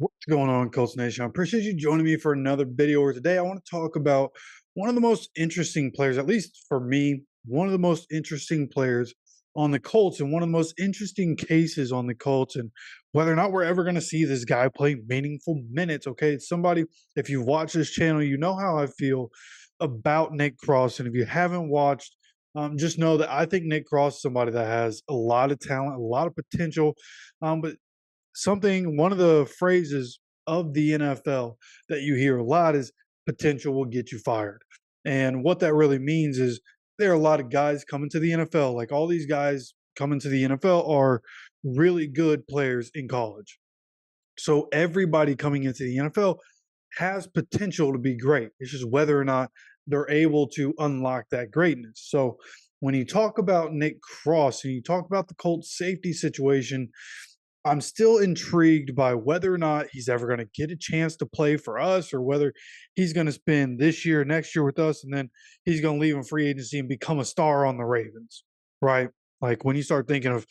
What's going on, Colts Nation? I appreciate you joining me for another video. Where today I want to talk about one of the most interesting players, at least for me, one of the most interesting players on the Colts, and one of the most interesting cases on the Colts, and whether or not we're ever going to see this guy play meaningful minutes. Okay, it's somebody. If you've watched this channel, you know how I feel about Nick Cross, and if you haven't watched, just know that I think Nick Cross is somebody that has a lot of talent, a lot of potential, but one of the phrases of the NFL that you hear a lot is potential will get you fired. And what that really means is there are a lot of guys coming to the NFL. Like all these guys coming to the NFL are really good players in college. So everybody coming into the NFL has potential to be great. It's just whether or not they're able to unlock that greatness. So when you talk about Nick Cross and you talk about the Colts safety situation, I'm still intrigued by whether or not he's ever going to get a chance to play for us, or whether he's going to spend this year, next year with us, and then he's going to leave in free agency and become a star on the Ravens, right? Like when you start thinking of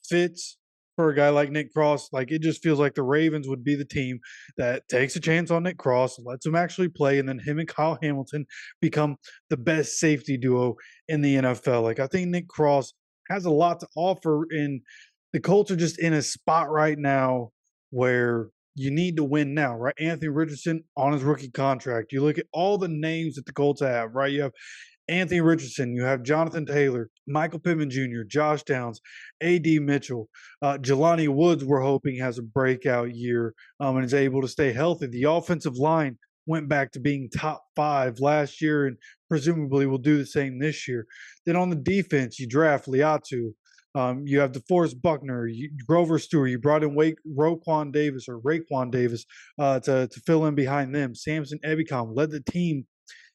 fits for a guy like Nick Cross, like it just feels like the Ravens would be the team that takes a chance on Nick Cross, lets him actually play, and then him and Kyle Hamilton become the best safety duo in the NFL. Like I think Nick Cross has a lot to offer, and the Colts are just in a spot right now where you need to win now, right? Anthony Richardson on his rookie contract. You look at all the names that the Colts have, right? You have Anthony Richardson, you have Jonathan Taylor, Michael Pittman Jr., Josh Downs, A.D. Mitchell, Jelani Woods. We're hoping has a breakout year and is able to stay healthy. The offensive line went back to being top 5 last year and presumably will do the same this year. Then on the defense, you draft Liatu. You have DeForest Buckner, Grover Stewart. You brought in Raquan Davis to fill in behind them. Samson Ebicom led the team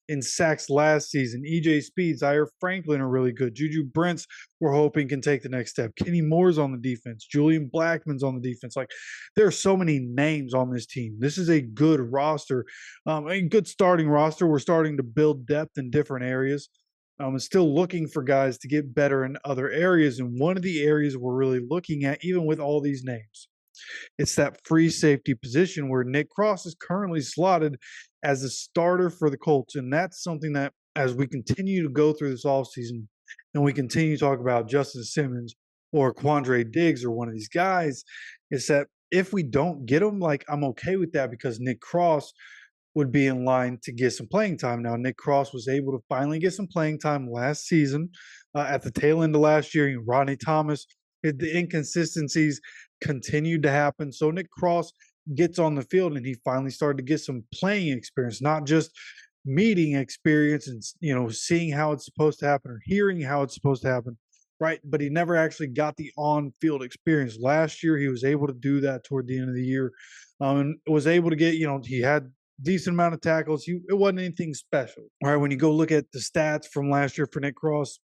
in sacks last season. EJ Speed, Zaire Franklin are really good. Juju Brents, we're hoping, can take the next step. Kenny Moore's on the defense. Julian Blackman's on the defense. Like, there are so many names on this team. This is a good roster, a good starting roster. We're starting to build depth in different areas. And still looking for guys to get better in other areas. And one of the areas we're really looking at, even with all these names, it's that free safety position where Nick Cross is currently slotted as a starter for the Colts. And that's something that, as we continue to go through this offseason and we continue to talk about Justin Simmons or Quandre Diggs or one of these guys, is that if we don't get them, like, I'm okay with that, because Nick Cross would be in line to get some playing time. Now, Nick Cross was able to finally get some playing time last season at the tail end of last year. And Rodney Thomas, the inconsistencies continued to happen. So Nick Cross gets on the field and he finally started to get some playing experience, not just meeting experience and, seeing how it's supposed to happen or hearing how it's supposed to happen. Right. But he never actually got the on field experience. Last year, he was able to do that toward the end of the year, and was able to get, he had decent amount of tackles. It wasn't anything special. All right. When you go look at the stats from last year for Nick Cross,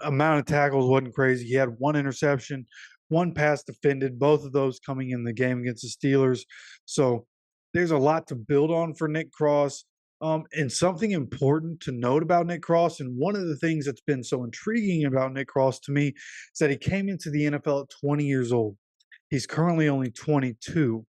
amount of tackles wasn't crazy. He had one interception, one pass defended, both of those coming in the game against the Steelers. So there's a lot to build on for Nick Cross. And something important to note about Nick Cross, and one of the things that's been so intriguing about Nick Cross to me, is that he came into the NFL at 20 years old. He's currently only 22.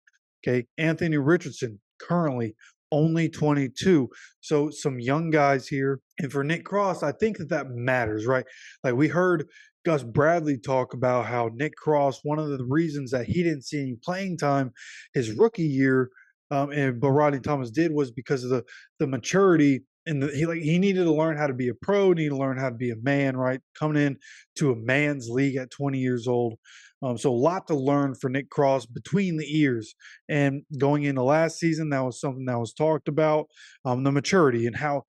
Okay. Anthony Richardson, currently only 22. So some young guys here. And for Nick Cross, I think that matters, right? Like we heard Gus Bradley talk about how Nick Cross, one of the reasons that he didn't see any playing time his rookie year, but Rodney Thomas did, was because of the maturity, and he needed to learn how to be a pro, needed to learn how to be a man, right? Coming in to a man's league at 20 years old. So a lot to learn for Nick Cross between the ears. And going into last season, that was something that was talked about, the maturity and how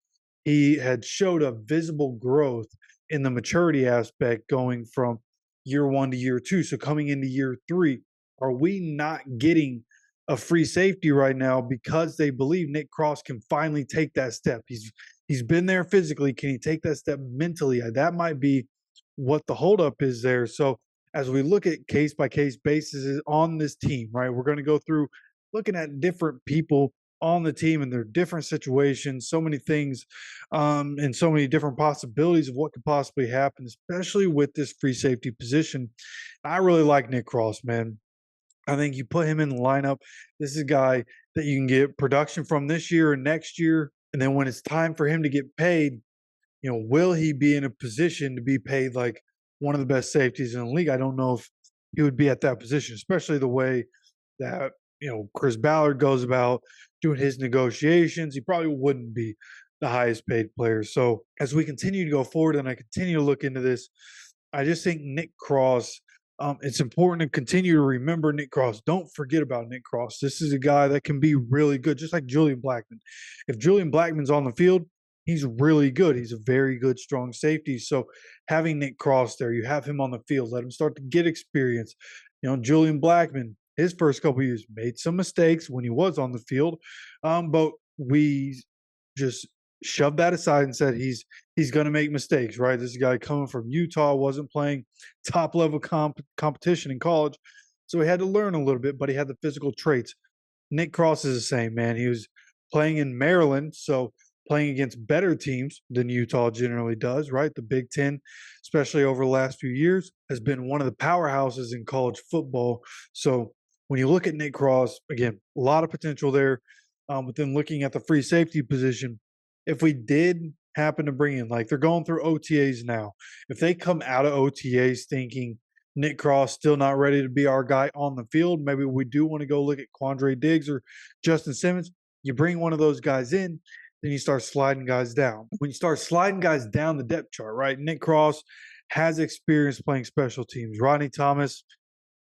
he had showed a visible growth in the maturity aspect going from year 1 to year 2. So coming into year 3, are we not getting a free safety right now because they believe Nick Cross can finally take that step? He's been there physically. Can he take that step mentally? That might be what the holdup is there. So as we look at case by case basis on this team, right, we're going to go through looking at different people on the team and their different situations, so many things, and so many different possibilities of what could possibly happen, especially with this free safety position. I really like Nick Cross, man. I think you put him in the lineup. This is a guy that you can get production from this year and next year. And then when it's time for him to get paid, will he be in a position to be paid like one of the best safeties in the league? I don't know if he would be at that position, especially the way that, Chris Ballard goes about doing his negotiations. He probably wouldn't be the highest paid player. So as we continue to go forward and I continue to look into this, I just think Nick Cross, it's important to continue to remember Nick Cross. Don't forget about Nick Cross. This is a guy that can be really good, just like Julian Blackmon. If Julian Blackmon's on the field, he's really good. He's a very good, strong safety. So having Nick Cross there, you have him on the field, let him start to get experience. Julian Blackmon, his first couple years made some mistakes when he was on the field, but we just shoved that aside and said he's going to make mistakes, right? This guy coming from Utah, wasn't playing top level competition in college, so he had to learn a little bit, but he had the physical traits. Nick Cross is the same, man. He was playing in Maryland, so playing against better teams than Utah generally does, right? The Big Ten, especially over the last few years, has been one of the powerhouses in college football. So when you look at Nick Cross, again, a lot of potential there. But then looking at the free safety position, if we did happen to bring in, like they're going through OTAs now, if they come out of OTAs thinking Nick Cross still not ready to be our guy on the field, maybe we do want to go look at Quandre Diggs or Justin Simmons. You bring one of those guys in, then you start sliding guys down. When you start sliding guys down the depth chart, right? Nick Cross has experience playing special teams. Rodney Thomas,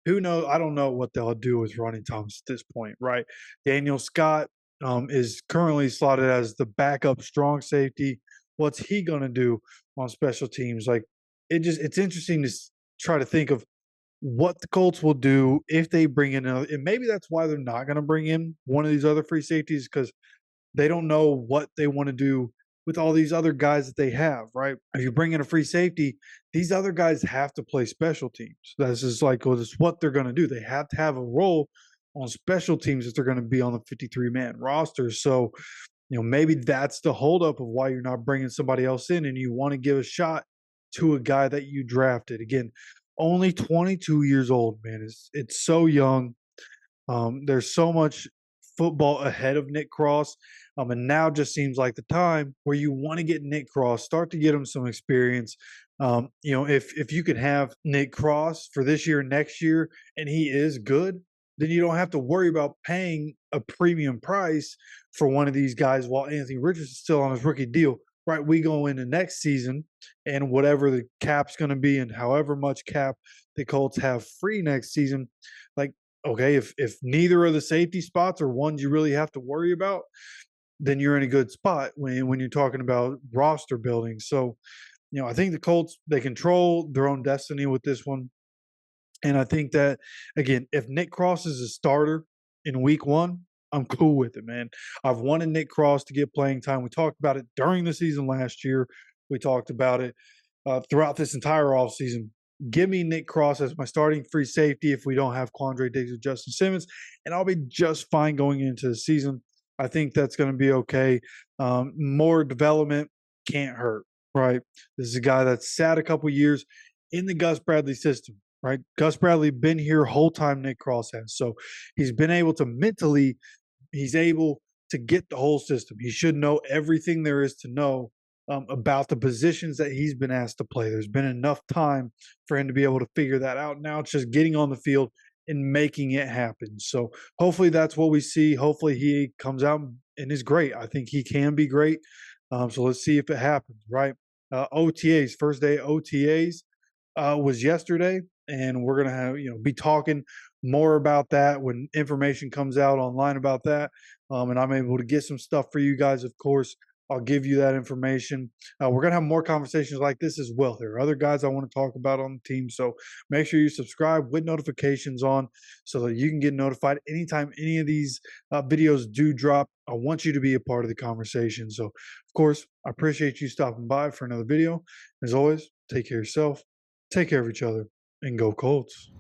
who knows? I don't know what they'll do with Ronnie Thomas at this point, right? Daniel Scott is currently slotted as the backup strong safety. What's he going to do on special teams? Like, it's interesting to try to think of what the Colts will do if they bring in another. And maybe that's why they're not going to bring in one of these other free safeties, because they don't know what they want to do with all these other guys that they have, right? If you bring in a free safety, these other guys have to play special teams. That's just like, well, that's what they're going to do. They have to have a role on special teams if they're going to be on the 53-man roster. So, maybe that's the holdup of why you're not bringing somebody else in and you want to give a shot to a guy that you drafted. Again, only 22 years old, man. It's so young. There's so much football ahead of Nick Cross. And now just seems like the time where you want to get Nick Cross, start to get him some experience. If you can have Nick Cross for this year, next year, and he is good, then you don't have to worry about paying a premium price for one of these guys while Anthony Richardson's still on his rookie deal. Right, we go into next season, and whatever the cap's going to be, and however much cap the Colts have free next season, like, okay, if neither of the safety spots are ones you really have to worry about, then you're in a good spot when you're talking about roster building. So, I think the Colts, they control their own destiny with this one. And I think that, again, if Nick Cross is a starter in week one, I'm cool with it, man. I've wanted Nick Cross to get playing time. We talked about it during the season last year. We talked about it throughout this entire offseason. Give me Nick Cross as my starting free safety if we don't have Quandre Diggs or Justin Simmons, and I'll be just fine going into the season. I think that's going to be okay. More development can't hurt, right? This is a guy that's sat a couple years in the Gus Bradley system, right? Gus Bradley been here whole time Nick Cross has. So he's been able to mentally, he's able to get the whole system. He should know everything there is to know about the positions that he's been asked to play. There's been enough time for him to be able to figure that out. Now it's just getting on the field and making it happen. So hopefully that's what we see. Hopefully he comes out and is great. I think he can be great. So let's see if it happens, right? OTAs, first day OTAs was yesterday, and we're gonna have be talking more about that when information comes out online about that. And I'm able to get some stuff for you guys. Of course, I'll give you that information. We're gonna have more conversations like this as well. There are other guys I want to talk about on the team, so make sure you subscribe with notifications on so that you can get notified anytime any of these videos do drop. I want you to be a part of the conversation. So, of course, I appreciate you stopping by for another video. As always, take care of yourself, take care of each other, and go Colts.